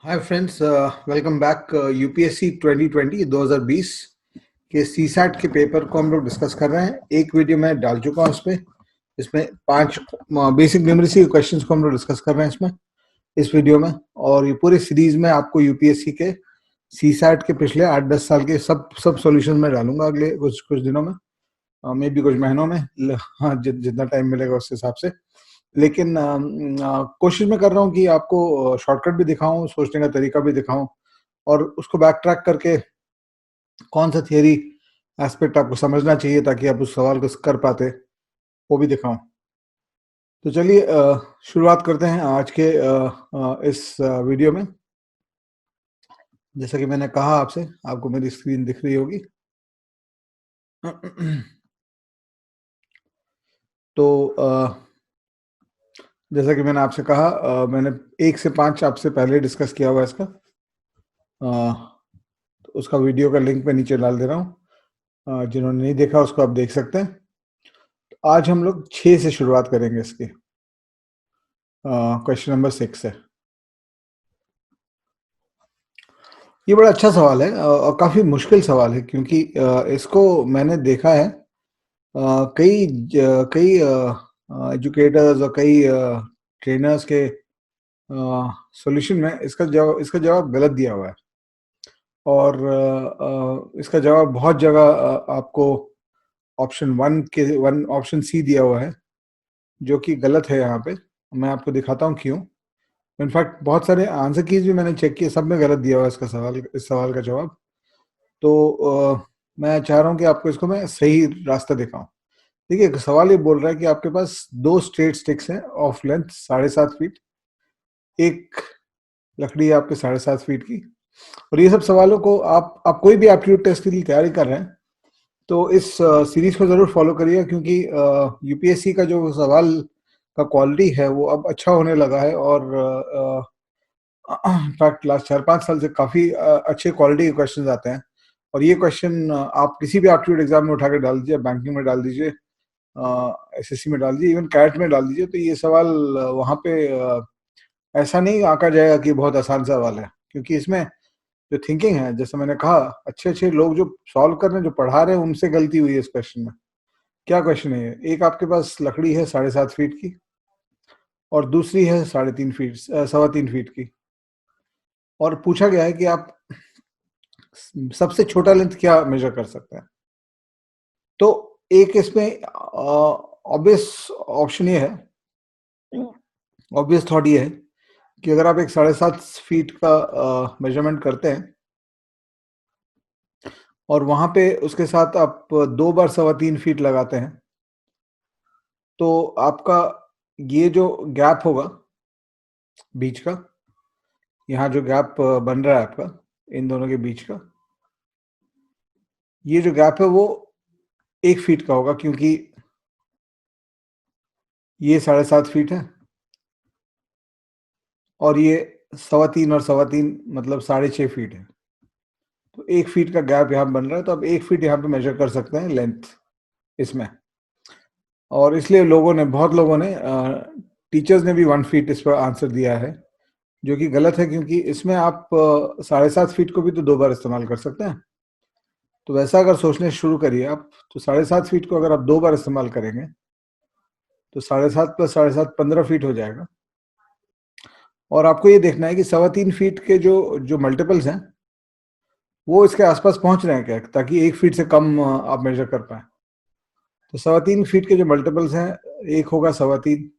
Hi friends, welcome back. UPSC 2020 के CSAT के paper को हम लोग डिस्कस कर रहे हैं। एक वीडियो मैं डाल चुका हूँ इसमें 5 बेसिक न्यूमेरिसी के क्वेश्चंस को हम लोग डिस्कस कर रहे हैं इस वीडियो में। और ये पूरी सीरीज में आपको यूपीएससी के सीसैट के पिछले 8-10 साल के सब सॉल्यूशन में डालूंगा अगले कुछ दिनों में, मे भी कुछ महीनों में। हाँ, जितना टाइम मिलेगा उस हिसाब से। लेकिन कोशिश मैं कर रहा हूँ कि आपको शॉर्टकट भी दिखाऊं, सोचने का तरीका भी दिखाऊं, और उसको बैक ट्रैक करके कौन सा थियरी एस्पेक्ट आपको समझना चाहिए ताकि आप उस सवाल को कर पाते, वो भी दिखाऊं। तो चलिए शुरुआत करते हैं आज के इस वीडियो में। जैसा कि मैंने कहा आपसे, आपको मेरी स्क्रीन दिख रही होगी। तो जैसा कि मैंने आपसे कहा, मैंने 1 से 5 आपसे पहले डिस्कस किया हुआ इसका। तो उसका वीडियो का लिंक मैं नीचे डाल दे रहा हूँ, जिन्होंने नहीं देखा उसको आप देख सकते हैं। तो आज हम लोग 6 से शुरुआत करेंगे इसकी। क्वेश्चन नंबर 6 है। ये बड़ा अच्छा सवाल है और काफ़ी मुश्किल सवाल है, क्योंकि इसको मैंने देखा है कई एजुकेटर्स और कई ट्रेनर्स के सॉल्यूशन में इसका जवाब गलत दिया हुआ है। और इसका जवाब बहुत जगह आपको ऑप्शन सी दिया हुआ है, जो कि गलत है। यहाँ पे मैं आपको दिखाता हूँ क्यों। इनफैक्ट बहुत सारे आंसर कीज भी मैंने चेक किए, सब में गलत दिया हुआ है इस सवाल का जवाब। तो मैं चाह रहा हूँ कि आपको इसको मैं सही रास्ता दिखाऊं। देखिए, सवाल ये बोल रहा है कि आपके पास 2 स्ट्रेट स्टिक्स हैं ऑफ लेंथ 7.5 फीट। एक लकड़ी है आपके 7.5 फीट की। और ये सब सवालों को आप कोई भी एप्टीट्यूड टेस्ट के लिए तैयारी कर रहे हैं तो इस सीरीज को जरूर फॉलो करिए, क्योंकि यूपीएससी का जो सवाल का क्वालिटी है वो अब अच्छा होने लगा है। और इनफैक्ट लास्ट 4-5 साल से काफी अच्छे क्वालिटी के क्वेश्चन आते हैं। और ये क्वेश्चन आप किसी भी एप्टीट्यूड एग्जाम में उठा के डाल दीजिए, बैंकिंग में डाल दीजिए, एसएससी में डाल दीजिए, इवन कैट में डाल दीजिए, तो ये सवाल वहां पे ऐसा नहीं आंका जाएगा कि बहुत आसान सवाल है। क्योंकि इसमें जो थिंकिंग है, जैसे मैंने कहा, अच्छे अच्छे लोग जो सॉल्व कर रहे हैं, जो पढ़ा रहे हैं, उनसे गलती हुई है इस क्वेश्चन में। क्या क्वेश्चन है ये? एक आपके पास लकड़ी है 7.5 फीट की, और दूसरी है 3.5 फीट 3.25 फीट की। और पूछा गया है कि आप सबसे छोटा लेंथ क्या मेजर कर सकते हैं। तो एक इसमें ऑब्वियस ऑप्शन ये है, ऑब्वियस थॉट ये है कि अगर आप एक 7.5 फीट का मेजरमेंट करते हैं और वहां पे उसके साथ आप 2 बार 3.25 फीट लगाते हैं, तो आपका ये जो गैप होगा बीच का, यहाँ जो गैप बन रहा है आपका इन दोनों के बीच का, ये जो गैप है वो 1 फीट का होगा, क्योंकि ये 7.5 फीट है और ये 3.25 और 3.25 मतलब 6.5 फीट है। तो 1 फीट का गैप यहाँ बन रहा है, तो आप 1 फीट यहाँ पे मेजर कर सकते हैं लेंथ इसमें। और इसलिए बहुत लोगों ने टीचर्स ने भी 1 फीट इस पर आंसर दिया है, जो कि गलत है, क्योंकि इसमें आप 7.5 फीट को भी तो 2 बार इस्तेमाल कर सकते हैं। तो वैसा अगर सोचने शुरू करिए आप, तो 7.5 फीट को अगर आप 2 बार इस्तेमाल करेंगे तो 7.5 + 7.5 15 फीट हो जाएगा। और आपको ये देखना है कि 3.25 फीट के जो मल्टीपल्स हैं वो इसके आसपास पहुंच रहे हैं क्या, ताकि 1 फीट से कम आप मेजर कर पाए। तो 3.25 फीट के जो मल्टीपल्स हैं, एक होगा 3.25,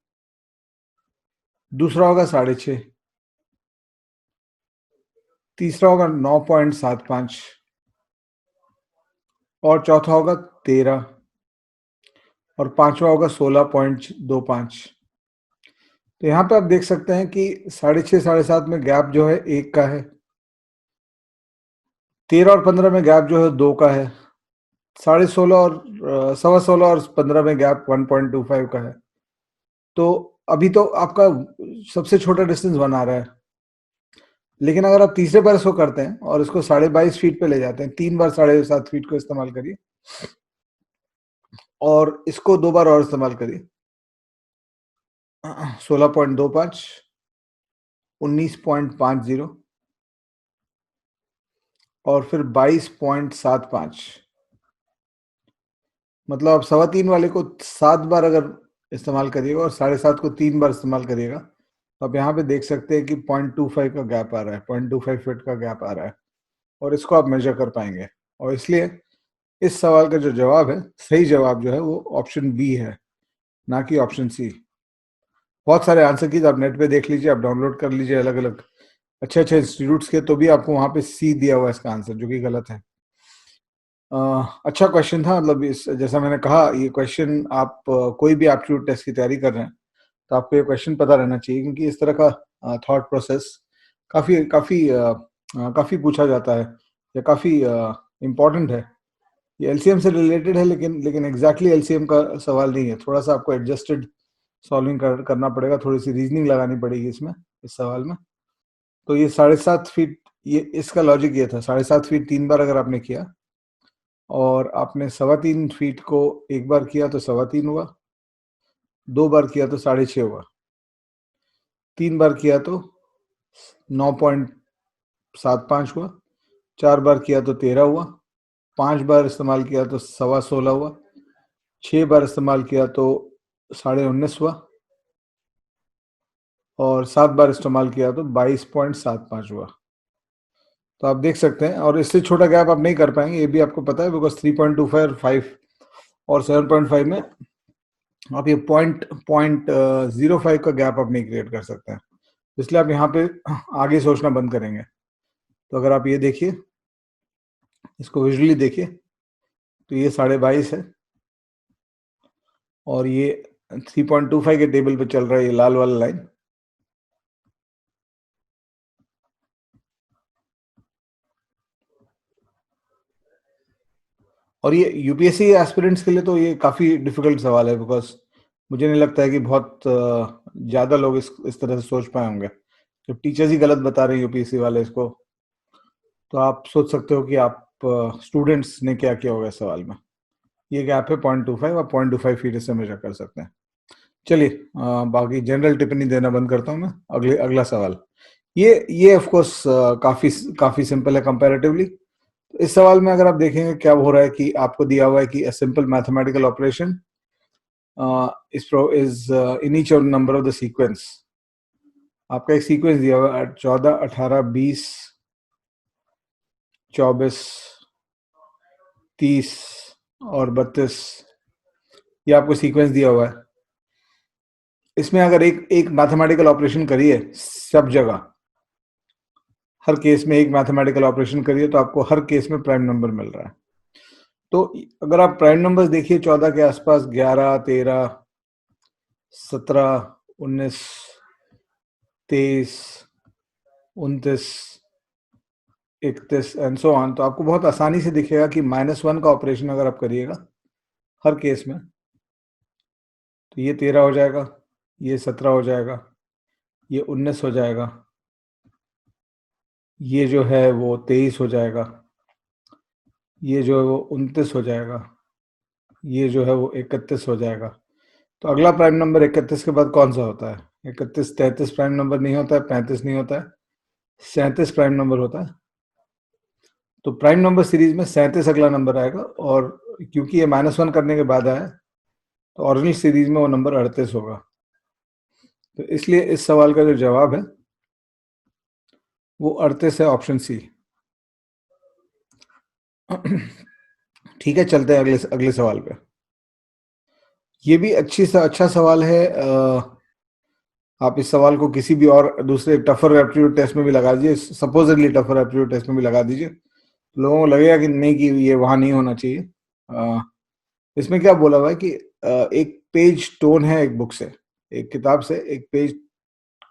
दूसरा होगा 6.5, तीसरा होगा 9.75, और चौथा होगा 13, और पांचवा होगा 16.25। तो यहाँ पे आप देख सकते हैं कि 6.5 7.5 में गैप जो है 1 का है, 13 और 15 में गैप जो है 2 का है, 16.5 और 16.25 और 15 में गैप 1.25 का है। तो अभी तो आपका सबसे छोटा डिस्टेंस 1 आ रहा है। लेकिन अगर आप तीसरे बार इसको करते हैं और इसको 22.5 फीट पे ले जाते हैं, 3 बार 7.5 फीट को इस्तेमाल करिए और इसको 2 बार और इस्तेमाल करिए, 16.25, 19.50, और फिर 22.75, मतलब आप 3.25 वाले को 7 बार अगर इस्तेमाल करिएगा और 7.5 को 3 बार इस्तेमाल करिएगा, तो आप यहाँ पे देख सकते हैं कि 0.25 का गैप आ रहा है, 0.25 फीट का गैप आ रहा है, और इसको आप मेजर कर पाएंगे। और इसलिए इस सवाल का जो जवाब है, सही जवाब जो है वो ऑप्शन बी है, ना कि ऑप्शन सी। बहुत सारे आंसर कीज आप नेट पे देख लीजिए, आप डाउनलोड कर लीजिए अलग अलग अच्छे अच्छे इंस्टीट्यूट्स के, तो भी आपको वहां पे सी दिया हुआ है इसका आंसर, जो कि गलत है। अच्छा क्वेश्चन था, मतलब इस जैसा मैंने कहा, ये क्वेश्चन आप कोई भी एप्टीट्यूड टेस्ट की तैयारी कर रहे हैं तो आपको ये क्वेश्चन पता रहना चाहिए, क्योंकि इस तरह का थॉट प्रोसेस काफी काफी काफी पूछा जाता है, या काफी इम्पोर्टेंट है। ये एलसीएम से रिलेटेड है, लेकिन एग्जैक्टली एलसीएम का सवाल नहीं है, थोड़ा सा आपको एडजस्टेड सॉल्विंग करना पड़ेगा, थोड़ी सी रीजनिंग लगानी पड़ेगी इसमें, इस सवाल में। तो ये 7.5 फीट, ये इसका लॉजिक ये था, 7.5 फीट 3 बार अगर आपने किया, और आपने 3.25 फीट को एक बार किया तो 3.25 हुआ, 2 बार किया तो 6.5 हुआ, 3 बार किया तो 9.75 हुआ, 4 बार किया तो 13 हुआ, 5 बार इस्तेमाल किया तो 16.25 हुआ, 6 बार इस्तेमाल किया तो 19.5 हुआ, और 7 बार इस्तेमाल किया तो 22.75 हुआ। तो आप देख सकते हैं, और इससे छोटा गैप आप नहीं कर पाएंगे, ये भी आपको पता है, बिकॉज 3.25 और 5 और 7.5 में आप ये पॉइंट 0.5 का गैप आप नहीं क्रिएट कर सकते हैं, इसलिए आप यहाँ पे आगे सोचना बंद करेंगे। तो अगर आप ये देखिए, इसको विजुअली देखिए, तो ये 22.5 है, और ये 3.25 के टेबल पे चल रहा है, ये लाल वाला लाइन। और ये यूपीएससी एस्पिरेंट्स के लिए तो ये काफी डिफिकल्ट सवाल है, बिकॉज मुझे नहीं लगता है कि बहुत ज्यादा लोग इस तरह से सोच पाए होंगे, तो टीचर्स ही गलत बता रहे हैं यूपीएससी वाले इसको। तो आप सोच सकते हो कि आप स्टूडेंट्स ने क्या किया होगा इस सवाल में। ये गैप है 0.25, और 0.25 फीट से मेजर कर सकते हैं। चलिए, बाकी जनरल टिप्पणी देना बंद करता हूं मैं। अगला सवाल, ये ऑफ कोर्स काफी काफी सिंपल है कंपैरेटिवली। इस सवाल में अगर आप देखेंगे क्या हो रहा है, कि आपको दिया हुआ है कि a simple mathematical operation is in each of number of the sequence। आपका एक सीक्वेंस दिया हुआ है 14, 18, 20, 24, 30 और 32, ये आपको सीक्वेंस दिया हुआ है। इसमें अगर एक मैथमेटिकल ऑपरेशन करिए, सब जगह हर केस में एक मैथमेटिकल ऑपरेशन करिए, तो आपको हर केस में प्राइम नंबर मिल रहा है। तो अगर आप प्राइम नंबर्स देखिए 14 के आसपास, 11, 13, 17, 19, 23, 29, 31 एंड सो ऑन, तो आपको बहुत आसानी से दिखेगा कि -1 का ऑपरेशन अगर आप करिएगा हर केस में, तो ये 13 हो जाएगा, ये 17 हो जाएगा, ये 19 हो जाएगा, ये जो है वो 23 हो जाएगा, ये जो है वो 29 हो जाएगा, ये जो है वो 31 हो जाएगा। तो अगला प्राइम नंबर 31 के बाद कौन सा होता है? 31, 33 प्राइम नंबर नहीं होता है, 35 नहीं होता है, 37 प्राइम नंबर होता है। तो प्राइम नंबर सीरीज में 37 अगला नंबर आएगा, और क्योंकि ये -1 करने के बाद आया, तो ओरिजिनल सीरीज में वो नंबर 38 होगा। तो इसलिए इस सवाल का जो जवाब है वो 38 है, ऑप्शन सी। ठीक है, चलते हैं अगले सवाल पे। ये भी अच्छा सवाल है। आप इस सवाल को किसी भी और दूसरे टफर एप्टीट्यूड टेस्ट में भी लगा दीजिए, सपोजिटली टफर एप्टीट्यूड टेस्ट में भी लगा दीजिए, लोगों को लगेगा कि नहीं, कि ये वहां नहीं होना चाहिए। इसमें क्या बोला हुआ है कि एक पेज टोन है एक बुक से, एक किताब से एक पेज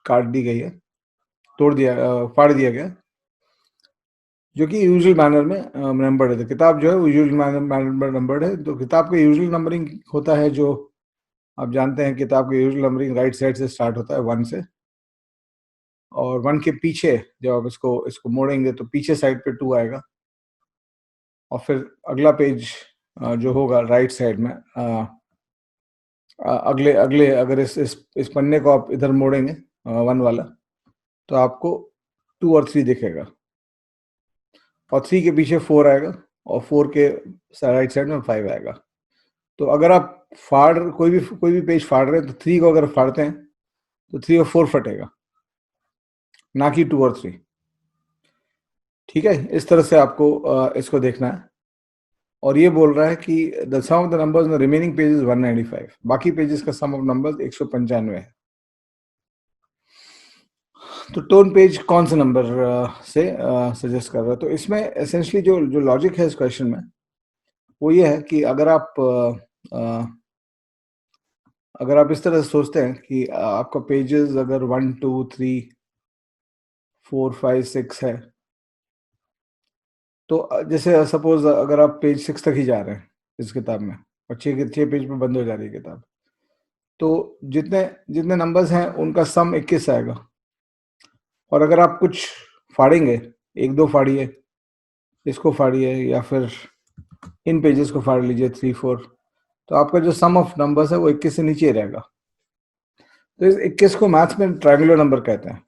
काट दी गई है, फाड़ दिया गया, जो कि यूजुअल मैनर में नंबर्ड है। तो किताब जो है वो यूजुअल मैनर में नंबर्ड है। तो किताब का यूजुअल नंबरिंग होता है, जो आप जानते हैं, किताब का यूजुअल नंबरिंग राइट साइड से स्टार्ट होता है 1 से, और 1 के पीछे जब आप इसको मोड़ेंगे तो पीछे साइड पे 2 आएगा, और फिर अगला पेज जो होगा राइट साइड में, अगले अगले अगर इस पन्ने को आप इधर मोड़ेंगे 1 वाला, तो आपको 2 और 3 दिखेगा। और 3 के पीछे 4 आएगा और 4 के राइट साइड में 5 आएगा। तो अगर आप कोई भी पेज फाड़ रहे हैं तो 3 को अगर फाड़ते हैं तो 3 और 4 फटेगा, ना कि 2 और 3। ठीक है, इस तरह से आपको इसको देखना है। और ये बोल रहा है कि the sum of the numbers in remaining pages 195, बाकी पेजेस का सम ऑफ नंबर्स 195 है। तो टोन पेज कौन से नंबर से सजेस्ट कर रहा है? तो इसमें एसेंशियली जो जो लॉजिक है इस क्वेश्चन में वो ये है कि अगर आप इस तरह से सोचते हैं कि आपका पेजेस अगर 1 2 3 4 5 6 है, तो जैसे सपोज अगर आप पेज 6 तक ही जा रहे हैं इस किताब में और 6 पेज पे बंद हो जा रही है किताब, तो जितने जितने नंबर्स हैं उनका सम 21 आएगा। और अगर आप कुछ फाड़ेंगे, 1 2 फाड़िए, इसको फाड़िए, या फिर इन पेजेस को फाड़ लीजिए 3 4, तो आपका जो सम ऑफ नंबर्स है वो 21 से नीचे ही रहेगा। तो इस 21 को मैथ्स में ट्रायंगुलर नंबर कहते हैं।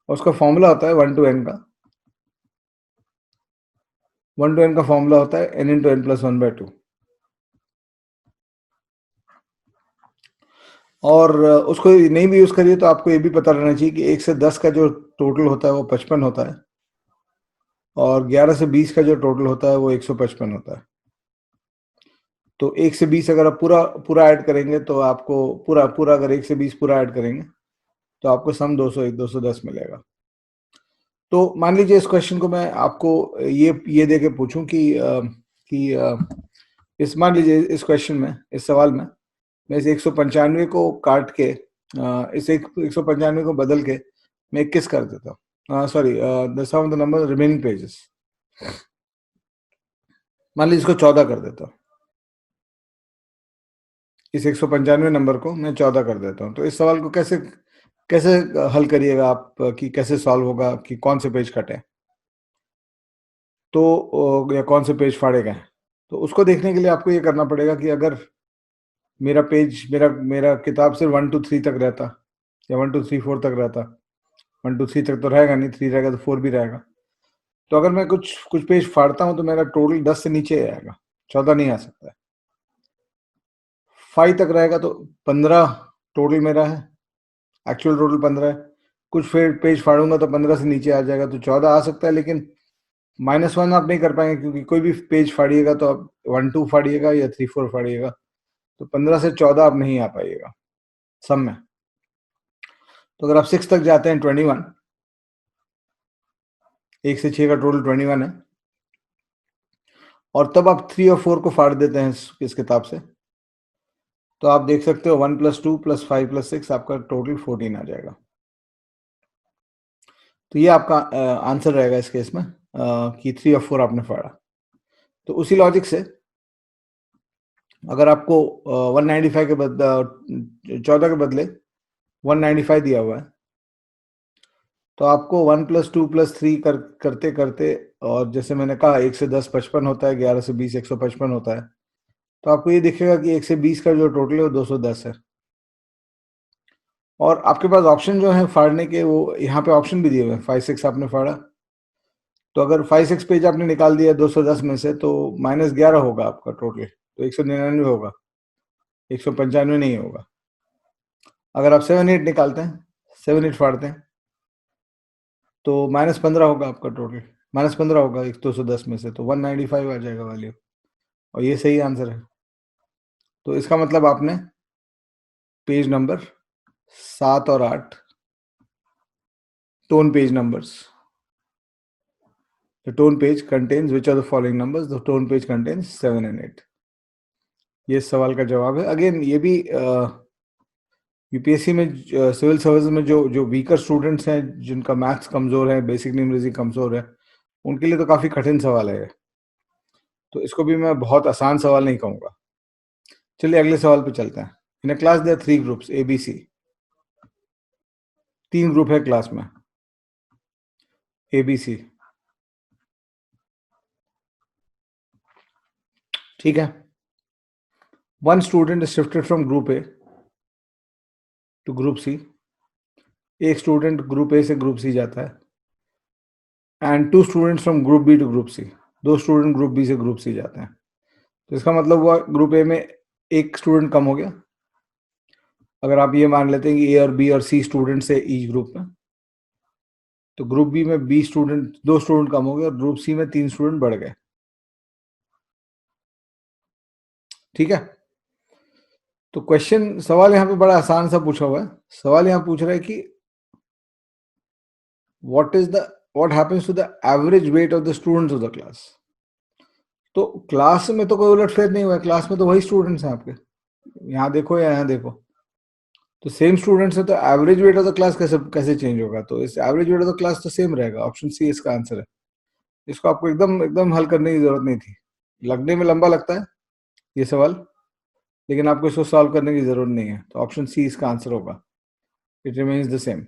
उसका फॉर्मूला होता है 1 to n का। 1 to n का फॉर्मूला होता है n into n plus 1/2। और उसको नहीं भी यूज करिए तो आपको ये भी पता रहना चाहिए कि 1 से 10 का जो टोटल होता है वो 55 होता है, और 11 से 20 का जो टोटल होता है वो 155 होता है। तो 1 से 20 अगर आप पूरा पूरा ऐड करेंगे तो आपको पूरा पूरा अगर 1 से 20 पूरा ऐड करेंगे तो आपको सम 201 210 मिलेगा। तो मान लीजिए इस क्वेश्चन को मैं आपको ये दे के पूछूं कि इस मान लीजिए इस क्वेश्चन में, इस सवाल में मैं इस 195 को काट के इस 195 को बदल के मैं 21 कर देता हूँ। Sorry, the sum of the number remaining pages, मान लीजिए इसको 14 कर देता हूँ। इस 195 नंबर को मैं 14 कर देता हूँ। तो इस सवाल को कैसे कैसे हल करिएगा आप, कि कैसे सॉल्व होगा, कि कौन से पेज कटे तो या कौन से पेज फाड़े गए। तो उसको देखने के लिए आपको ये करना पड़ेगा कि अगर मेरा किताब सिर्फ 1 to 3 तक रहता, या 1 2 3 4 तक रहता, 1 2 3 तक तो रहेगा नहीं, 3 रहेगा तो 4 भी रहेगा। तो अगर मैं कुछ कुछ पेज फाड़ता हूँ तो मेरा टोटल 10 से नीचे आएगा, 14 नहीं आ सकता है। 5 तक रहेगा तो 15 टोटल मेरा है, एक्चुअल टोटल 15 है। कुछ फिर पेज फाड़ूंगा तो 15 से नीचे आ जाएगा, तो 14 आ सकता है, लेकिन -1 आप नहीं कर पाएंगे, क्योंकि कोई भी पेज फाड़िएगा तो आप 1 2 फाड़िएगा या 3 4 फाड़िएगा, तो 15 से 14 आप नहीं आ पाइएगा सम में। तो अगर आप 6 तक जाते हैं 21, 1 से 6 का टोटल 21 है, और तब आप 3 और 4 को फाड़ देते हैं इस किताब से, तो आप देख सकते हो 1 + 2 + 5 + 6 आपका टोटल 14 आ जाएगा। तो ये आपका आंसर रहेगा इस केस में, कि 3 और 4 आपने फाड़ा। तो उसी लॉजिक से अगर आपको 195 के बदले 14 के बदले 195 दिया हुआ है, तो आपको 1 + 2 + 3 करते करते, और जैसे मैंने कहा 1 से 10 55 होता है, 11 से 20 155 होता है, तो आपको ये दिखेगा कि 1 से 20 का जो टोटल है वो 210 है। और आपके पास ऑप्शन जो है फाड़ने के, वो यहाँ पे ऑप्शन भी दिए हुए हैं। 5 6 आपने फाड़ा, तो अगर 5 6 पेज आपने निकाल दिया 210 में से, तो -11 होगा आपका टोटल, तो 199 होगा, 195 नहीं होगा। अगर आप 7 8 निकालते हैं, 7 8 फाड़ते हैं, तो -15 होगा आपका टोटल, -15 होगा 210 में से, तो 195 आ जाएगा वैल्यू, और ये सही आंसर है। तो इसका मतलब आपने पेज नंबर 7 और 8, tone page numbers, the tone page contains which of the following numbers? The tone page contains 7 and 8। ये इस सवाल का जवाब है। अगेन ये भी यूपीएससी में, सिविल सर्विस में जो जो वीकर स्टूडेंट्स हैं, जिनका मैथ्स कमजोर है, बेसिक न्यूमरेसी कमजोर है, उनके लिए तो काफी कठिन सवाल है। तो इसको भी मैं बहुत आसान सवाल नहीं कहूंगा। चलिए अगले सवाल पे चलते हैं। In a class there are 3 groups A B C. 3 group है क्लास में, ए बी सी। ठीक है। One student is shifted from group A to group C. एक स्टूडेंट ग्रुप ए से ग्रुप सी जाता है, and 2 students from group B to group C, 2 student group B से group C जाते हैं, तो इसका मतलब हुआ ग्रुप ए में एक स्टूडेंट कम हो गया। अगर आप ये मान लेते हैं कि ए और बी और सी स्टूडेंट्स है ईच ग्रुप में, तो ग्रुप बी में 2 स्टूडेंट कम हो गए और ग्रुप सी में 3 स्टूडेंट बढ़ गए। ठीक है, तो सवाल यहाँ पे बड़ा आसान सा पूछा हुआ है। सवाल यहाँ पूछ रहा है कि what happens to the average weight of the students of the class। तो क्लास में तो कोई उलटफेर नहीं हुआ है, क्लास में तो वही स्टूडेंट्स हैं आपके, यहाँ देखो या यहाँ देखो, तो सेम स्टूडेंट्स है, तो average weight of the class कैसे कैसे चेंज होगा? तो इस average weight of the class तो सेम रहेगा। ऑप्शन सी इसका आंसर है। इसको आपको एकदम एकदम हल करने की जरूरत नहीं थी। लगने में लंबा लगता है ये सवाल, लेकिन आपको इसको सॉल्व करने की जरूरत नहीं है, तो ऑप्शन सी इसका आंसर होगा। It remains the same.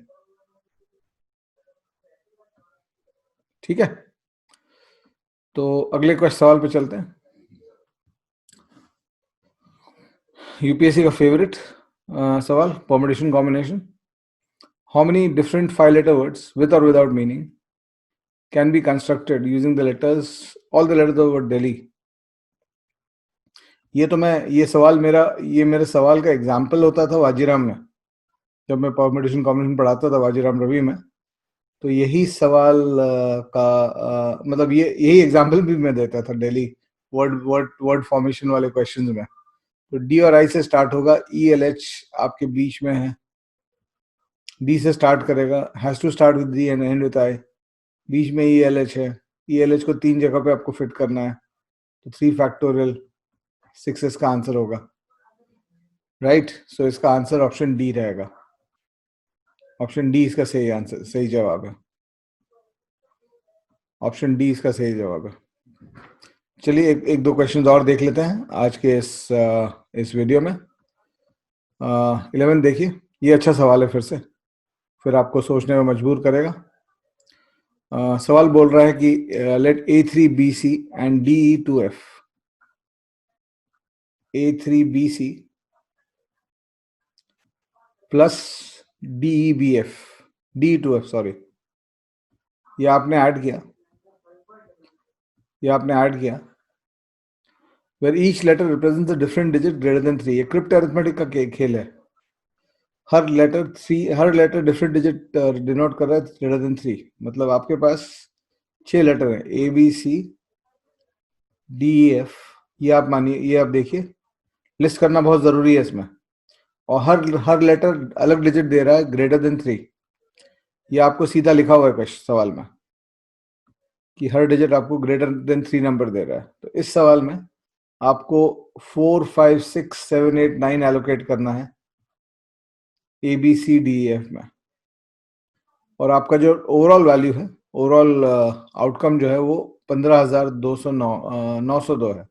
ठीक है, तो अगले सवाल पे चलते हैं। यूपीएससी का फेवरेट सवाल, permutation combination. How many different 5 letter words with or without meaning can be constructed using the letters, all the letters of the word Delhi? ये मेरे सवाल का एग्जाम्पल होता था वाजीराम में, जब मैं परम्यूटेशन कॉम्बिनेशन पढ़ाता था वाजीराम रवि में, तो यही सवाल मतलब यही एग्जाम्पल भी मैं देता था दिल्ली वर्ड फॉर्मेशन वाले क्वेश्चंस में। तो डी और आई से स्टार्ट होगा, ई एल एच आपके बीच में है, डी से स्टार्ट करेगा, has to start with D and end with I, बीच में ई एल एच है, ई एल एच को 3 जगह पे आपको फिट करना है, तो 3 फैक्टोरियल 6 इसका आंसर होगा। राइट, सो इसका आंसर ऑप्शन डी रहेगा। ऑप्शन डी इसका सही आंसर, सही जवाब है। ऑप्शन डी इसका सही जवाब है। चलिए एक दो क्वेश्चंस और देख लेते हैं आज के इस वीडियो में। 11 देखिए, ये अच्छा सवाल है, फिर आपको सोचने में मजबूर करेगा। सवाल बोल रहा है कि late A3BC and DE2F, A3BC plus DE2F sorry, ये आपने ऐड किया, where each letter represents a different digit greater than 3। ये क्रिप्ट अरिथमेटिक का खेल है। हर लेटर डिफरेंट डिजिट डिनोट कर रहा है ग्रेटर देन 3, मतलब आपके पास 6 लेटर हैं, ABCDEF। ये आप मानिए, ये आप देखिए, लिस्ट करना बहुत जरूरी है इसमें, और हर लेटर अलग डिजिट दे रहा है ग्रेटर देन 3। ये आपको सीधा लिखा हुआ है सवाल में कि हर डिजिट आपको ग्रेटर देन 3 नंबर दे रहा है। तो इस सवाल में आपको 4, 5, 6, 7, 8, 9 एलोकेट करना है ABCDEF में, और आपका जो ओवरऑल वैल्यू है, ओवरऑल आउटकम जो है वो 15,902 है,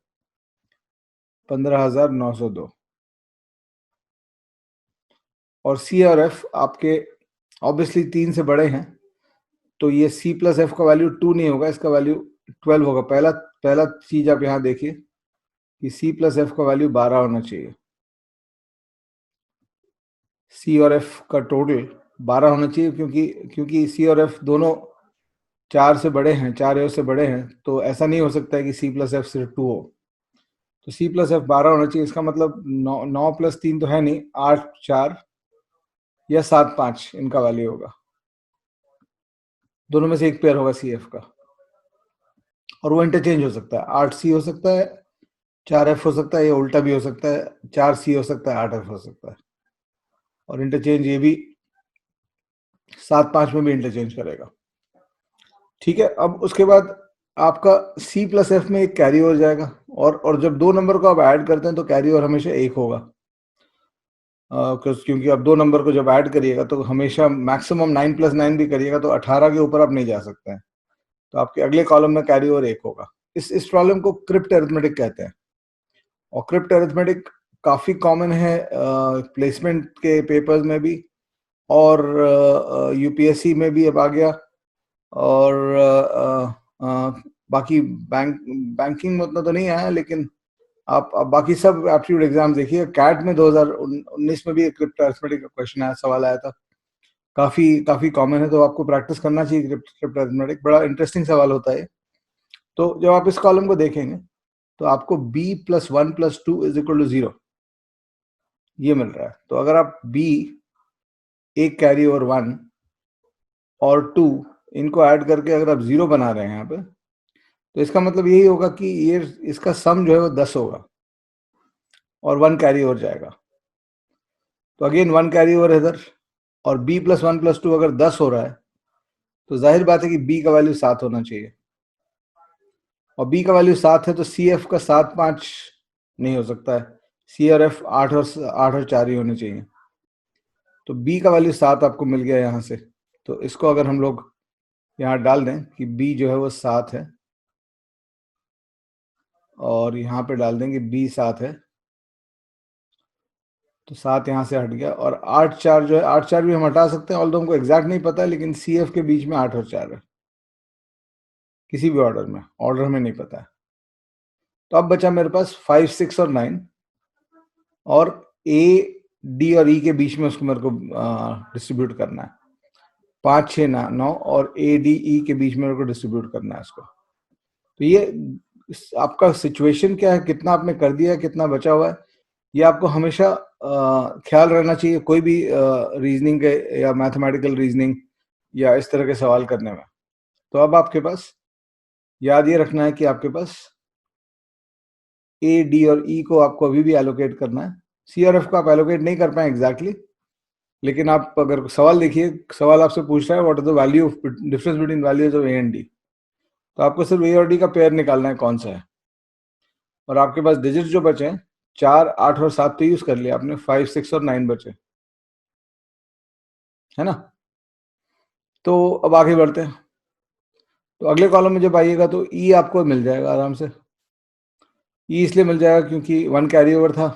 15,902। और सी और एफ आपके ऑब्वियसली 3 से बड़े हैं, तो ये सी प्लस एफ का वैल्यू 2 नहीं होगा, इसका वैल्यू 12 होगा। पहला चीज आप यहाँ देखिए कि सी प्लस एफ का वैल्यू 12 होना चाहिए। सी और एफ का टोटल 12 होना चाहिए, क्योंकि सी और एफ दोनों 4 से बड़े हैं, 4 ए से बड़े हैं, तो ऐसा नहीं हो सकता है कि सी प्लस एफ सिर्फ 2 हो। तो सी प्लस एफ 12 होना चाहिए। इसका मतलब 9 + 3 तो है नहीं, 8, 4 या 7, 5 इनका वैल्यू होगा। दोनों में से एक पेयर होगा सी एफ का, और वो इंटरचेंज हो सकता है। 8 सी हो सकता है, 4 एफ हो सकता है, या उल्टा भी हो सकता है, 4 सी हो सकता है, 8 एफ हो सकता है। और इंटरचेंज ये भी 7, 5 में भी इंटरचेंज करेगा। ठीक है, अब उसके बाद आपका सी प्लस एफ में एक कैरी ओवर जाएगा, और जब 2 नंबर को आप ऐड करते हैं तो कैरी ओवर हमेशा 1 होगा, क्योंकि आप 2 नंबर को जब ऐड करिएगा तो हमेशा मैक्सिमम 9 + 9 भी करिएगा तो 18 के ऊपर आप नहीं जा सकते हैं, तो आपके अगले कॉलम में कैरी ओवर 1 होगा। इस प्रॉब्लम को क्रिप्ट अरिथमेटिक कहते हैं, और क्रिप्ट अरिथमेटिक काफी कॉमन है प्लेसमेंट के पेपर्स में भी, और यूपीएससी में भी अब आ गया, और बाकी बैंकिंग में उतना तो नहीं आया, लेकिन आप बाकी सब एप्टीट्यूड एग्जाम देखिए। कैट में 2019 में भी क्रिप्ट अरिथमेटिक का क्वेश्चन आया, सवाल आया था, काफी काफी कॉमन है, तो आपको प्रैक्टिस करना चाहिए क्रिप्ट अरिथमेटिक, बड़ा इंटरेस्टिंग सवाल होता है। तो जब आप इस कॉलम को देखेंगे तो आपको b + 1 + 2 = 0 ये मिल रहा है। तो अगर आप b एक कैरी ओवर 1 और 2 इनको ऐड करके अगर आप 0 बना रहे हैं यहाँ पे, तो इसका मतलब यही होगा कि ये इसका सम जो है वो 10 होगा और 1 कैरी ओवर जाएगा। तो अगेन 1 कैरी ओवर इधर, और b + 1 + 2 अगर 10 हो रहा है तो जाहिर बात है कि b का वैल्यू 7 होना चाहिए, और b का वैल्यू 7 है तो CF का 7 5 नहीं हो सकता है, C और F 8 और 4 ही होने चाहिए। तो b का वैल्यू 7 आपको मिल गया यहाँ से। तो इसको अगर हम लोग यहाँ डाल दें कि b जो है वो 7 है, और यहाँ पे डाल देंगे b 7 है, तो 7 यहाँ से हट गया, और 8 4 जो है 8 4 भी हम हटा सकते हैं, ऑल्दो हमको एग्जैक्ट नहीं पता है, लेकिन CF के बीच में 8 और 4 है, किसी भी ऑर्डर में, ऑर्डर में नहीं पता है। तो अब बचा मेरे पास 5 6 और 9, और A D और E के बीच में उसको मेरे को डिस्ट्रीब्यूट करना है। 5 6 9 और A D E के बीच में मेरे को डिस्ट्रीब्यूट करना है इसको। तो ये आपका सिचुएशन क्या है, कितना आपने कर दिया है, कितना बचा हुआ है, ये आपको हमेशा ख्याल रहना चाहिए कोई भी रीजनिंग के या मैथमेटिकल रीजनिंग या इस तरह के सवाल करने में। तो अब आपके पास याद ये रखना है कि आपके पास A D और E को आपको अभी भी एलोकेट करना है। C और F को आप एलोकेट नहीं कर पाए एग्जैक्टली, लेकिन आप अगर सवाल देखिए, सवाल आपसे पूछ रहा है what is the value of difference between values of A and D, तो आपको सिर्फ A और D का पेयर निकालना है कौन सा है, और आपके पास डिजिट जो बचे हैं 4 8 और 7 तो यूज कर लिया आपने, 5 6 और 9 बचे, है ना। तो अब आगे बढ़ते हैं। तो अगले कॉलम में जब आइएगा तो E आपको मिल जाएगा आराम से। E इसलिए मिल जाएगा क्योंकि 1 कैरी ओवर था,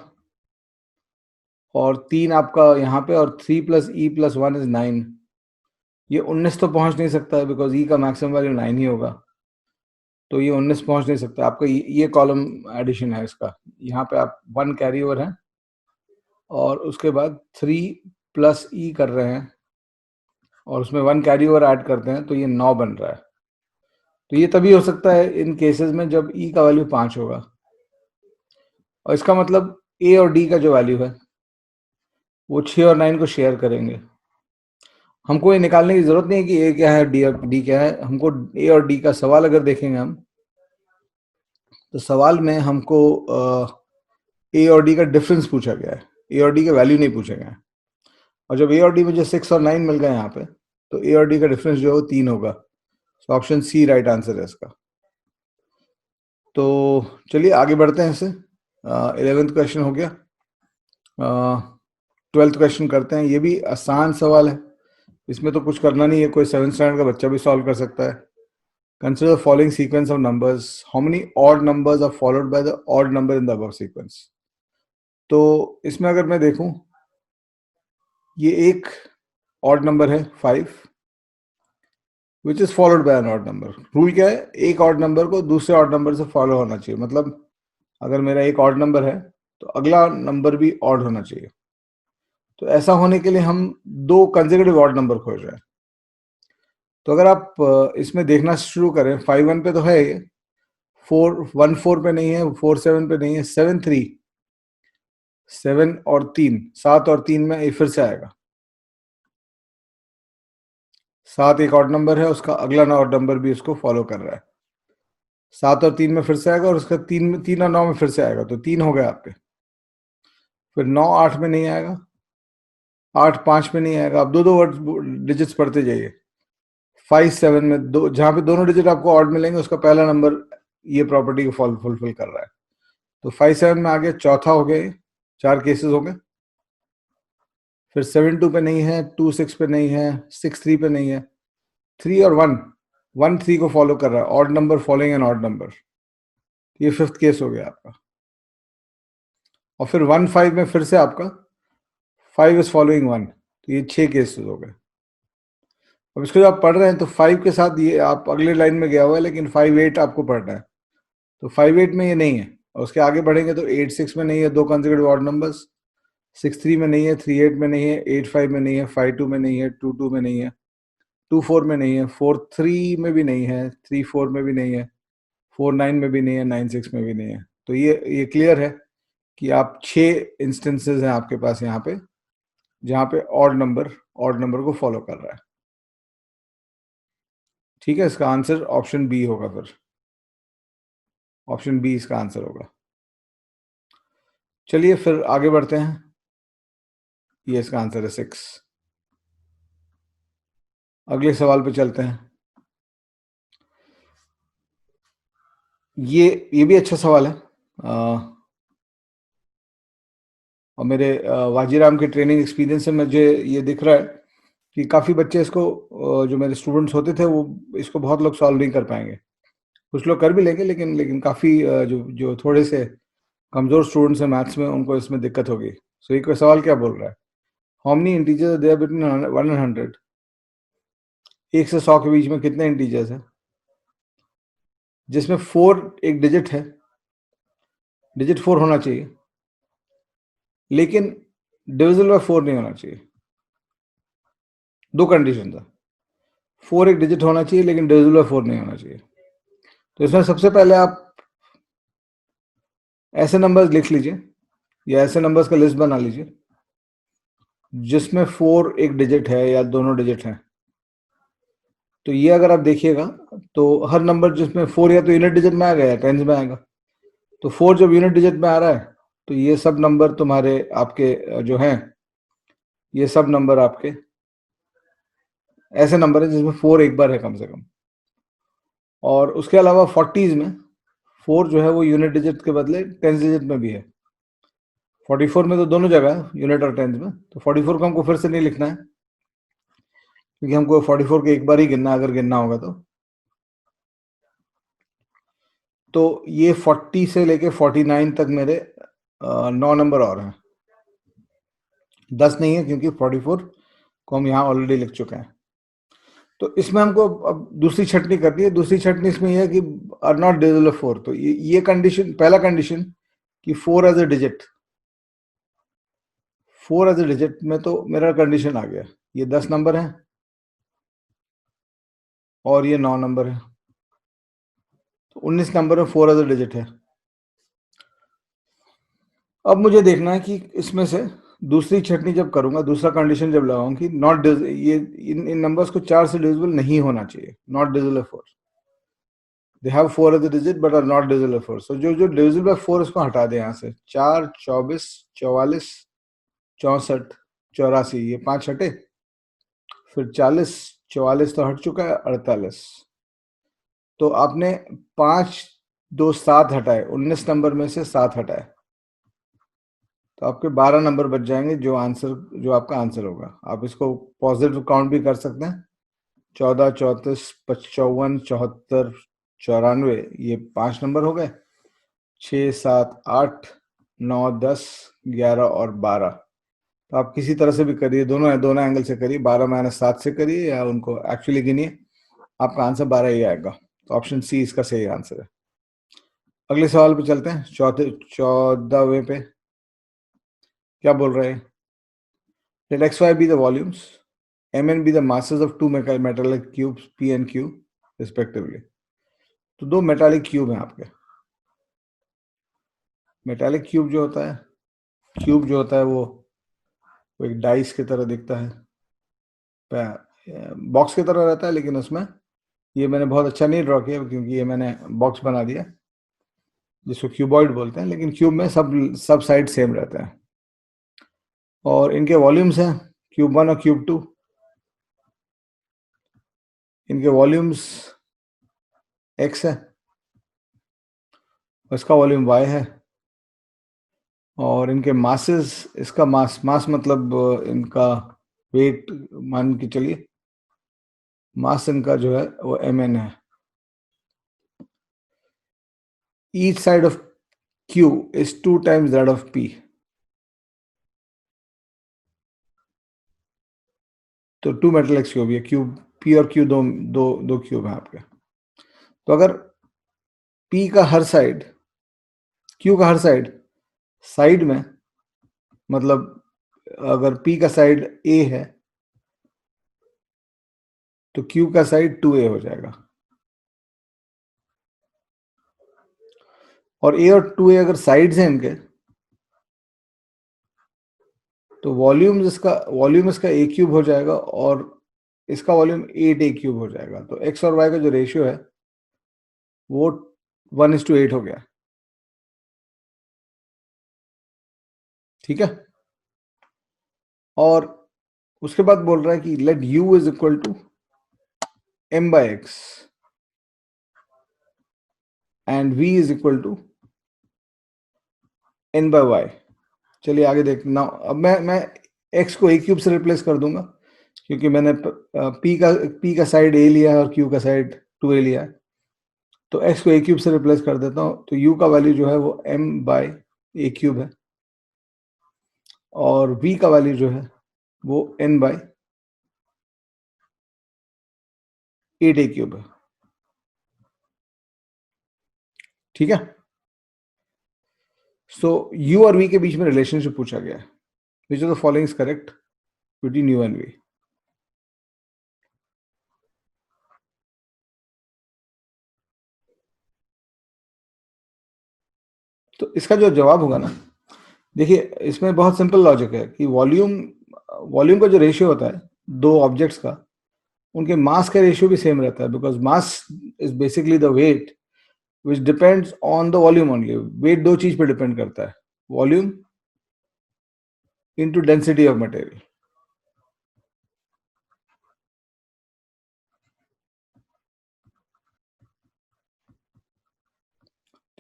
और 3 आपका यहाँ पे, और 3 + E + 1 = 9। ये 19 तो पहुंच नहीं सकता है बिकॉज E का मैक्सिमम वैल्यू 9 ही होगा, तो ये 19 पहुंच नहीं सकता। आपका ये कॉलम एडिशन है इसका, यहाँ पे आप 1 कैरी ओवर है और उसके बाद 3 + E कर रहे हैं और उसमें 1 कैरी ओवर ऐड करते हैं, तो ये 9 बन रहा है। तो ये तभी हो सकता है इन केसेस में जब E का वैल्यू 5 होगा, और इसका मतलब A और D का जो वैल्यू है वो 6 और 9 को शेयर करेंगे। हमको ये निकालने की जरूरत नहीं है कि A क्या है D क्या है, हमको A और D का सवाल अगर देखेंगे हम, तो सवाल में हमको A और D का डिफरेंस पूछा गया है, A और D के वैल्यू नहीं पूछे गए हैं। और जब A और D मुझे 6 और 9 मिल गए यहाँ पे, तो A और D का डिफरेंस जो है वो 3 होगा। तो ऑप्शन C राइट आंसर है इसका। तो चलिए आगे बढ़ते हैं इससे। 11th क्वेश्चन हो गया, 12th क्वेश्चन करते हैं। ये भी आसान सवाल है, इसमें तो कुछ करना नहीं है, कोई 7th स्टैंडर्ड का बच्चा भी सॉल्व कर सकता है। Consider the following sequence of numbers, how many odd numbers are followed by the odd number in the above sequence. तो इसमें अगर मैं देखूं, ये एक ऑड नंबर है 5 which is followed by an odd number. Rule क्या है, एक ऑड नंबर को दूसरे ऑड नंबर से फॉलो होना चाहिए, मतलब अगर मेरा एक ऑड नंबर है तो अगला नंबर भी ऑड होना चाहिए। तो ऐसा होने के लिए हम दो कंसेक्यूटिव ऑड नंबर खोज रहे हैं। तो अगर आप इसमें देखना शुरू करें, 5 1 पे तो है ये, 4 1 4 पे नहीं है, 4 7 पे नहीं है, 7 3 7 और 3 7 और 3 में ये फिर से आएगा। 7 एक ऑड नंबर है, उसका अगला ऑड नंबर भी उसको फॉलो कर रहा है। 7 और 3 में फिर से आएगा, और उसका 3 और 9 में फिर से आएगा, तो 3 हो गए आपके। फिर 9 8 में नहीं आएगा, 8 5 में नहीं आएगा। आप दो दो डिजिट्स पढ़ते जाइए। 5 7 में दो, जहां पे दोनों डिजिट आपको ऑड मिलेंगे उसका पहला नंबर ये प्रॉपर्टी को फुलफिल कर रहा है। तो 5 7 में आ गया, चौथा हो गया, 4 केसेस हो गए। फिर 7 2 पे नहीं है, 2 6 पे नहीं है, 6 3 पे नहीं है, 3 और 1 3 को फॉलो कर रहा है, odd number following an odd number. ये 5th केस हो गया आपका। और फिर 1 5 में फिर से आपका 5 इज फॉलोइंग 1, तो ये 6 केसेस हो गए। अब इसको जब आप पढ़ रहे हैं तो 5 के साथ ये आप अगले लाइन में गया हुआ है, लेकिन 5 8 आपको पढ़ना है, तो 5 8 में ये नहीं है। और उसके आगे बढ़ेंगे तो 8 6 में नहीं है, दो कंसेक्यूटिव ऑड नंबर्स। 6-3 में नहीं है, 3-8 में नहीं है, 8-5 में नहीं है, 5-2 में नहीं है, 2-2 में नहीं है, 2-4 में नहीं है, 4-3 में भी नहीं है, 3-4 में भी नहीं है, 4-9 में भी नहीं है, 9-6 में भी नहीं है। तो ये क्लियर है कि आप 6 इंस्टेंसेस हैं आपके पास यहाँ पे, जहाँ पे ऑड नंबर को फॉलो कर रहा है। ठीक है, इसका आंसर ऑप्शन बी होगा। फिर ऑप्शन बी इसका आंसर होगा। चलिए फिर आगे बढ़ते हैं। ये इसका आंसर है 6। अगले सवाल पे चलते हैं। ये भी अच्छा सवाल है। और मेरे वाजीराम के ट्रेनिंग एक्सपीरियंस से मुझे ये दिख रहा है कि काफ़ी बच्चे इसको, जो मेरे स्टूडेंट्स होते थे, वो इसको बहुत लोग सॉल्व नहीं कर पाएंगे। कुछ लोग कर भी लेंगे, लेकिन काफ़ी जो जो थोड़े से कमज़ोर स्टूडेंट्स हैं मैथ्स में, उनको इसमें दिक्कत होगी। सो ये सवाल क्या बोल रहा है? How many integers there between 1 and 100? 1 से 100 के बीच में कितने इंटीजर्स हैं जिसमें 4 एक डिजिट है? डिजिट 4 होना चाहिए, लेकिन डिविजिबल बाय 4 नहीं होना चाहिए। दो कंडीशन था। 4 एक डिजिट होना चाहिए, लेकिन डिविजिबल बाय 4 नहीं होना चाहिए। तो इसमें सबसे पहले आप ऐसे नंबर्स लिख लीजिए, या ऐसे नंबर्स का लिस्ट बना लीजिए जिसमें 4 एक डिजिट है या दोनों डिजिट हैं। तो ये अगर आप देखिएगा, तो हर नंबर जिसमें 4 या तो यूनिट डिजिट में आएगा या टेंस में आएगा। तो 4 जब यूनिट डिजिट में आ रहा है, तो ये सब नंबर तुम्हारे आपके जो हैं, ये सब नंबर आपके ऐसे नंबर है जिसमें 4 एक बार है कम से कम। और उसके अलावा 40s में 4 जो है वो यूनिट डिजिट के बदले टेंस डिजिट में भी है। 44 में तो दोनों जगह है, यूनिट और टेंस में। तो 44 को हमको फिर से नहीं लिखना है, क्योंकि हमको 44 के एक बार ही गिनना, अगर गिनना होगा तो ये 40 से लेके 49 तक मेरे 9 नंबर और हैं। 10 नहीं है, क्योंकि 44 को हम यहाँ ऑलरेडी लिख चुके हैं। तो इसमें हमको अब दूसरी छटनी करनी है। दूसरी छटनी इसमें यह है कि आर नॉट डिविजिबल बाय 4। तो ये कंडीशन, पहला कंडीशन कि 4 as a digit, 4 as a digit में तो मेरा कंडीशन आ गया। ये 10 नंबर है और ये 9 नंबर है, तो 19 नंबर में 4 एज ए डिजिट है। अब मुझे देखना है कि इसमें से दूसरी छटनी जब करूंगा, दूसरा कंडीशन जब लगाऊं कि नॉट, ये इन नंबर्स को 4 से डिविजिबल नहीं होना चाहिए, not divisible by 4। They have 4 as a digit but are not divisible by 4। So जो जो डिविजिबल बाय 4 इसको हटा दें यहाँ से। 4, 24, 44, 64, 84, ये 5 हटे। फिर 40, 44 तो हट चुका है, 48। तो आपने 5, 2, 7 हटाए, 19 नंबर में से 7 हटाए, तो आपके 12 नंबर बच जाएंगे, जो आपका आंसर होगा। आप इसको पॉजिटिव काउंट भी कर सकते हैं। 14, 34, 55, 74, 94, ये 5 नंबर हो गए। 6, 7, 8, 9, 10, 11 और 12। तो आप किसी तरह से भी करिए, दोनों एंगल से करिए। 12 माइनस 7 से करिए, या उनको एक्चुअली गिनिए, आपका आंसर 12 ही आएगा। तो ऑप्शन सी इसका सही आंसर है। अगले सवाल पे चलते हैं, 14वें पे। क्या बोल रहे हैं? Let xy be the volumes, mn be the masses of two metallic cubes p and q respectively. तो दो मेटालिक क्यूब हैं आपके। मेटालिक क्यूब जो होता है, वो एक डाइस की तरह दिखता है, बॉक्स की तरह रहता है, लेकिन उसमें ये मैंने बहुत अच्छा नहीं ड्रॉ किया, क्योंकि ये मैंने बॉक्स बना दिया, जिसको क्यूबॉइड बोलते हैं। लेकिन क्यूब में सब साइड सेम रहते हैं, और इनके वॉल्यूम्स हैं क्यूब 1 और क्यूब 2। इनके वॉल्यूम्स x है, इसका वॉल्यूम y है, और इनके मासेस, इसका मास मतलब इनका वेट मान के चलिए, मास इनका जो है वो mn है। Each side of q is 2 times that of p। तो 2 मेटल क्यूब, ये क्यूब p और q दो क्यूब है आपके। तो अगर p का हर साइड, q का हर साइड में, मतलब अगर P का साइड A है तो Q का साइड 2A हो जाएगा, और A और 2A अगर साइड्स हैं इनके तो वॉल्यूम इसका A क्यूब हो जाएगा और इसका वॉल्यूम 8A क्यूब हो जाएगा। तो x और y का जो रेशियो है वो 1:8 हो गया। ठीक है, और उसके बाद बोल रहा है कि let u is equal to m/x and v is equal to n/y। चलिए आगे देखना। अब मैं x को a क्यूब से रिप्लेस कर दूंगा क्योंकि मैंने p का साइड a लिया है और q का साइड 2a लिया है। तो x को a क्यूब से रिप्लेस कर देता हूं, तो u का वैल्यू जो है वो m/a क्यूब है और v का वैल्यू जो है वो n/8a क्यूब है। ठीक है, सो u और v के बीच में रिलेशनशिप पूछा गया है। Which of the following is correct between u and v? तो इसका जो जवाब होगा ना, देखिए इसमें बहुत सिंपल लॉजिक है कि वॉल्यूम का जो रेशियो होता है दो ऑब्जेक्ट्स का, उनके मास का रेशियो भी सेम रहता है, because mass is basically the weight which depends on the volume only. Weight दो चीज पे डिपेंड करता है, volume into density of material.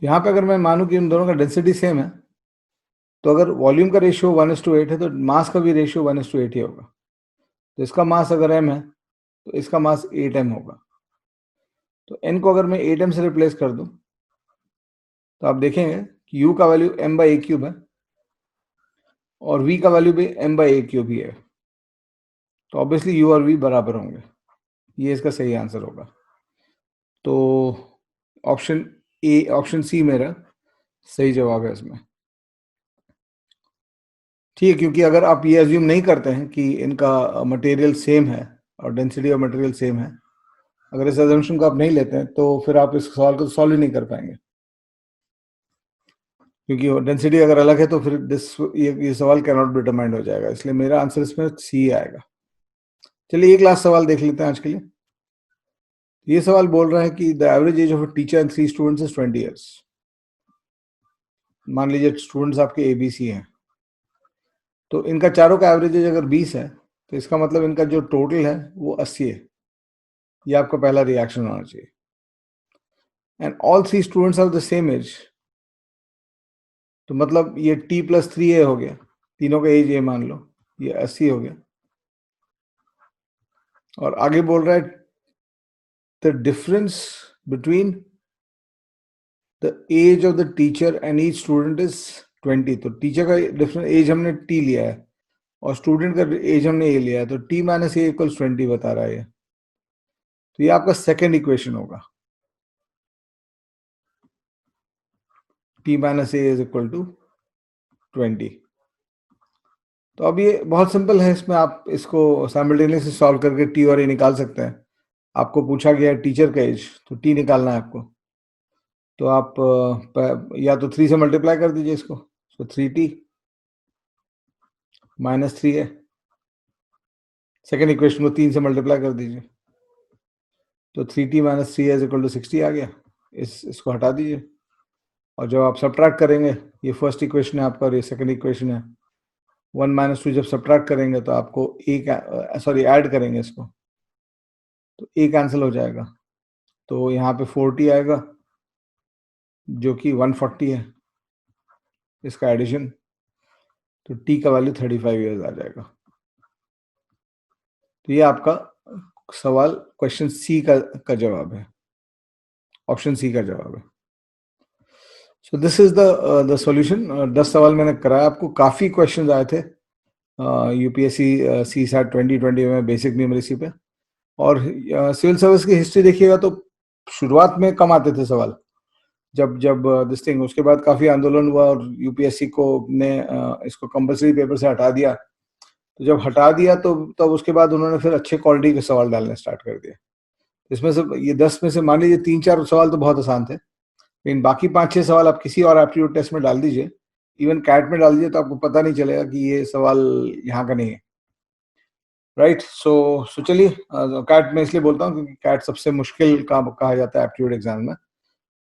यहाँ पे अगर मैं मानूं कि उन दोनों का डेंसिटी सेम है, तो अगर वॉल्यूम का रेशियो 1:8 है तो मास का भी रेशियो 1:8 ही होगा। तो इसका मास अगर m है तो इसका मास 8m होगा। तो n को अगर मैं 8m से रिप्लेस कर दूं तो आप देखेंगे कि u का वैल्यू m/a क्यूब है और v का वैल्यू भी m/a क्यूब ही है। तो ऑब्वियसली u और v बराबर होंगे, ये इसका सही आंसर होगा। तो ऑप्शन सी मेरा सही जवाब है इसमें। ठीक है, क्योंकि अगर आप ये अज्यूम नहीं करते हैं कि इनका मटेरियल सेम है और डेंसिटी ऑफ मटेरियल सेम है, अगर इस अजम्पशन को आप नहीं लेते हैं तो फिर आप इस सवाल को सॉल्व ही नहीं कर पाएंगे, क्योंकि डेंसिटी अगर अलग है तो फिर ये सवाल कैन नॉट बी डिटरमाइंड हो जाएगा। इसलिए मेरा आंसर इसमें सी आएगा। चलिए एक लास्ट सवाल देख लेते हैं आज के लिए। ये सवाल बोल रहा है कि the average age of a teacher and 3 students is 20 years. मान लीजिए स्टूडेंट्स आपके ABC हैं, तो इनका चारों का एवरेज एज अगर 20 है तो इसका मतलब इनका जो टोटल है वो 80 है। ये आपका पहला रिएक्शन होना चाहिए। And all 3 students are the same age, तो मतलब ये t+3a हो गया, तीनों का एज a मान लो, ये 80 हो गया। और आगे बोल रहा है the difference between the age of the teacher and each student is 20। तो टीचर का डिफरेंस एज हमने t लिया है और स्टूडेंट का एज हमने a लिया है, तो t - a = 20 बता रहा है। तो ये आपका सेकेंड इक्वेशन होगा, t - a = 20। तो अब ये बहुत सिंपल है, इसमें आप इसको साइमल्टेनियसली सॉल्व करके t और a निकाल सकते हैं। आपको पूछा गया है टीचर का एज, तो t निकालना है आपको। तो आप या तो 3 से मल्टीप्लाई कर दीजिए इसको, तो 3t - 3a। सेकेंड इक्वेशन को 3 से मल्टीप्लाई कर दीजिए, तो 3t - 3a = 60 आ गया। इसको हटा दीजिए, और जब आप सब्ट्रैक्ट करेंगे, ये फर्स्ट इक्वेशन है आपका और ये सेकेंड इक्वेशन है, 1 - 2 जब सब्ट्रैक्ट करेंगे तो आपको ऐड करेंगे इसको, तो a कैंसिल हो जाएगा। तो यहाँ पे 4t आएगा जो कि 140 है इसका एडिशन, तो t का वैल्यू 35 ईयर्स आ जाएगा। तो ये आपका सवाल क्वेश्चन सी का जवाब है, ऑप्शन सी का जवाब है। So this is the solution. 10 सवाल मैंने कराया आपको, काफी क्वेश्चंस आए थे यूपीएससी CSAT 2020 में बेसिक न्यूमेरिसी पे। और सिविल सर्विस की हिस्ट्री देखिएगा तो शुरुआत में कम आते थे सवाल, जब दिस थिंग, उसके बाद काफी आंदोलन हुआ और यूपीएससी को ने इसको कंपलसरी पेपर से हटा दिया तो जब हटा दिया तो तब उसके बाद उन्होंने फिर अच्छे क्वालिटी के सवाल डालने स्टार्ट कर दिए। इसमें से ये 10 में से मान लीजिए 3-4 सवाल तो बहुत आसान थे, लेकिन बाकी 5-6 सवाल आप किसी और एप्टीट्यूड टेस्ट में डाल दीजिए, इवन कैट में डाल दीजिए, तो आपको पता नहीं चलेगा कि ये सवाल यहाँ का नहीं है। राइट, सो चलिए, कैट में इसलिए बोलता हूँ क्योंकि कैट सबसे मुश्किल का कहा जाता है एप्टीट्यूड एग्जाम में।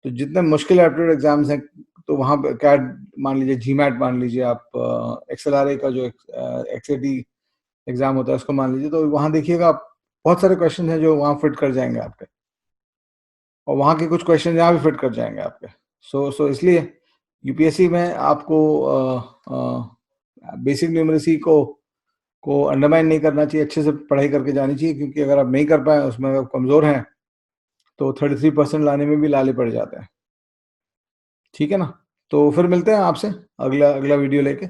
तो जितने मुश्किल एप्टीट्यूड एग्जाम्स हैं, तो वहाँ पे कैट मान लीजिए, जीमैट मान लीजिए, आप एक्सएलआरए का जो एक्सएटी एग्जाम होता है उसको मान लीजिए, तो वहाँ देखिएगा आप बहुत सारे क्वेश्चन हैं जो वहाँ फिट कर जाएंगे आपके, और वहाँ के कुछ क्वेश्चन यहाँ भी फिट कर जाएंगे आपके। सो इसलिए यूपीएससी में आपको बेसिक न्यूमरेसी को अंडरमाइन नहीं करना चाहिए, अच्छे से पढ़ाई करके जानी चाहिए, क्योंकि अगर आप नहीं कर पाए, उसमें अगर कमज़ोर हैं, तो 33% लाने में भी लाले पड़ जाते हैं। ठीक है ना? तो फिर मिलते हैं आपसे अगला अगला वीडियो लेके।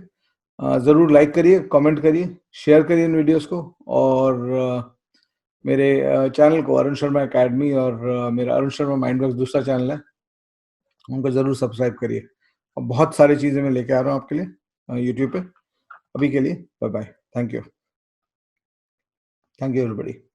ज़रूर लाइक करिए, कमेंट करिए, शेयर करिए इन वीडियोस को, और मेरे चैनल को अरुण शर्मा एकेडमी, और मेरा अरुण शर्मा माइंड वर्क्स दूसरा चैनल है, उनको ज़रूर सब्सक्राइब करिए। और बहुत सारी चीज़ें मैं लेके आ रहा हूँ आपके लिए यूट्यूब पे। अभी के लिए bye bye, thank you everybody.